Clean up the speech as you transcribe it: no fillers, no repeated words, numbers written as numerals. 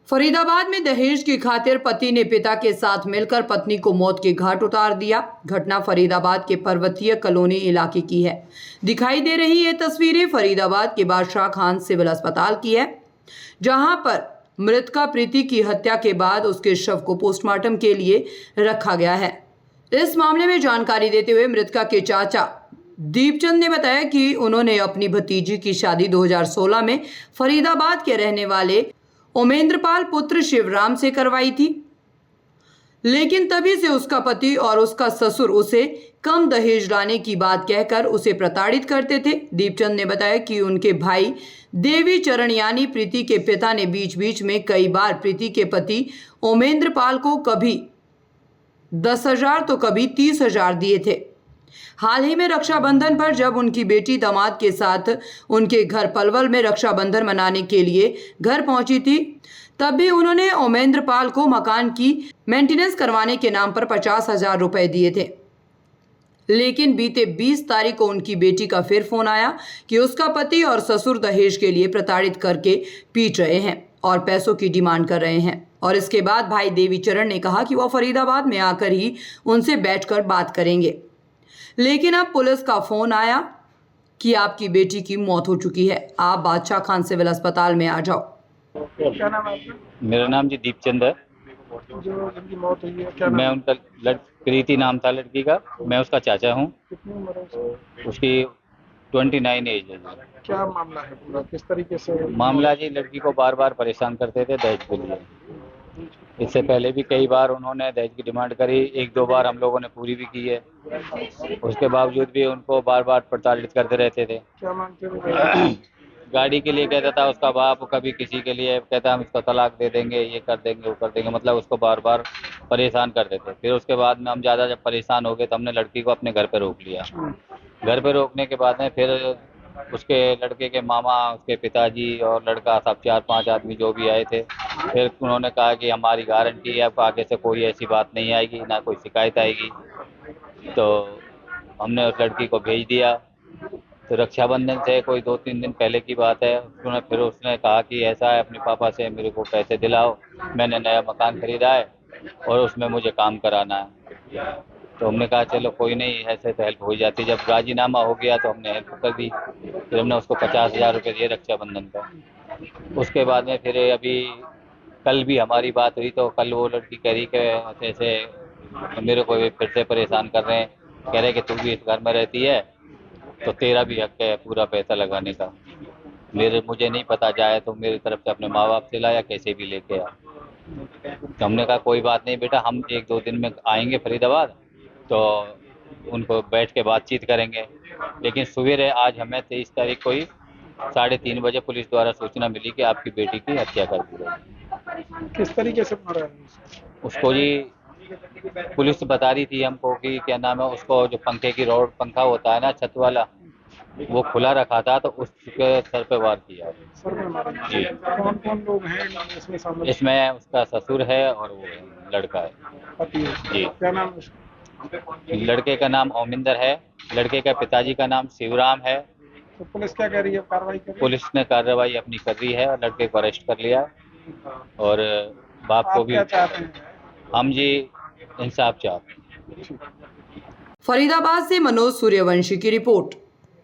फरीदाबाद में दहेज की खातिर पति ने पिता के साथ मिलकर पत्नी को मौत के घाट उतार दिया। घटना फरीदाबाद के पर्वतीय कॉलोनी इलाके की है। दिखाई दे रही ये तस्वीरें फरीदाबाद के बादशाह खान सिविल अस्पताल की है, जहां पर मृतका प्रीति की हत्या के बाद उसके शव को पोस्टमार्टम के लिए रखा गया है। इस मामले में जानकारी देते हुए मृतका के चाचा दीपचंद ने बताया कि उन्होंने अपनी भतीजी की शादी 2016 में फरीदाबाद के रहने वाले ओमेंद्रपाल पुत्र शिवराम से करवाई थी, लेकिन तभी से उसका पति और उसका ससुर उसे कम दहेज लाने की बात कहकर उसे प्रताड़ित करते थे। दीपचंद ने बताया कि उनके भाई देवी चरण यानी प्रीति के पिता ने बीच बीच में कई बार प्रीति के पति ओमेंद्रपाल को कभी 10,000 तो कभी 30,000 दिए थे। हाल ही में रक्षाबंधन पर जब उनकी बेटी दामाद के साथ उनके घर पलवल में रक्षाबंधन मनाने के लिए घर पहुंची थी, तब भी उन्होंने ओमेंद्रपाल को मकान की मेंटेनेंस करवाने के नाम पर 50,000 रुपए दिए थे। लेकिन बीते 20 तारीख को उनकी बेटी का फिर फोन आया कि उसका पति और ससुर दहेज के लिए प्रताड़ित करके पीट रहे हैं और पैसों की डिमांड कर रहे हैं। और इसके बाद भाई देवी चरण ने कहा कि वह फरीदाबाद में आकर ही उनसे बैठकर बात करेंगे। लेकिन अब पुलिस का फोन आया कि आपकी बेटी की मौत हो चुकी है, आप बादशाह खान सिविल अस्पताल में आ जाओ। क्या नाम है आपका? मेरा नाम जी दीपचंद है। जो जिनकी मौत हुई है क्या मैं नाम? उनका प्रीति नाम था लड़की का। मैं उसका चाचा हूँ। कितनी उम्र है उसकी? उसकी 29 एज है जी। क्या मामला है पूरा, किस तरीके से मामला जी, लड़की को बार बार परेशान करते थे दहेज के लिए। इससे पहले भी कई बार उन्होंने दहेज की डिमांड करी, 1-2 बार हम लोगों ने पूरी भी की है। उसके बावजूद भी उनको बार बार प्रताड़ित करते रहते थे। क्या मांगते थे? गाड़ी के लिए कहता था उसका बाप, कभी किसी के लिए कहता हम इसको तलाक दे देंगे, ये कर देंगे, वो कर देंगे, मतलब उसको बार बार परेशान करते थे। फिर उसके बाद में हम ज़्यादा जब परेशान हो गए तो हमने लड़की को अपने घर पे रोक लिया। घर पे रोकने के बाद में फिर उसके लड़के के मामा, उसके पिताजी और लड़का सब 4-5 आदमी जो भी आए थे, फिर उन्होंने कहा कि हमारी गारंटी है, अब आगे से कोई ऐसी बात नहीं आएगी, ना कोई शिकायत आएगी। तो हमने उस लड़की को भेज दिया। तो रक्षाबंधन से कोई 2-3 दिन पहले की बात है, उसने कहा कि ऐसा है, अपने पापा से मेरे को पैसे दिलाओ, मैंने नया मकान खरीदा है और उसमें मुझे काम कराना है। तो हमने कहा चलो कोई नहीं, ऐसे तो हेल्प हो जाती। जब राजीनामा हो गया तो हमने हेल्प कर दी। फिर हमने उसको 50,000 रुपये दिए रक्षाबंधन का। उसके बाद में फिर अभी कल भी हमारी बात हुई तो कल वो लड़की कह रही कि ऐसे मेरे को फिर से परेशान कर रहे हैं, कह रहे कि तू भी इस घर में रहती है तो तेरा भी हक है पूरा पैसा लगाने का। मुझे नहीं पता, जाए तो मेरी तरफ से अपने माँ बाप से लाया, कैसे भी लेके आ। तो हमने कहा कोई बात नहीं बेटा, हम 1-2 दिन में आएंगे फरीदाबाद तो उनको बैठ के बातचीत करेंगे। लेकिन सवेरे आज हमें 23 तारीख को ही 3:30 बजे पुलिस द्वारा सूचना मिली कि आपकी बेटी की हत्या कर दी गई। किस तरीके से मारा है उसको जी पुलिस बता रही थी हमको कि क्या नाम है, उसको जो पंखे की रोड, पंखा होता है ना छत वाला, वो खुला रखा था तो उसके सर पे वार किया। सर में मारा? जी। कौन कौन लोग हैं इसमें शामिल? इसमें उसका ससुर है और वो लड़का है। पति है। जी। क्या नाम है उसका? लड़के का नाम ओमिंदर है, लड़के का पिताजी का नाम शिवराम है। तो पुलिस क्या कह रही है, कार्रवाई कर रही है? पुलिस ने कार्रवाई अपनी कर रही है और लड़के को अरेस्ट कर लिया और बाप को आप भी। क्या चाहते हैं? हम जी इंसाफ चाहते हैं। फरीदाबाद से मनोज सूर्यवंशी की रिपोर्ट।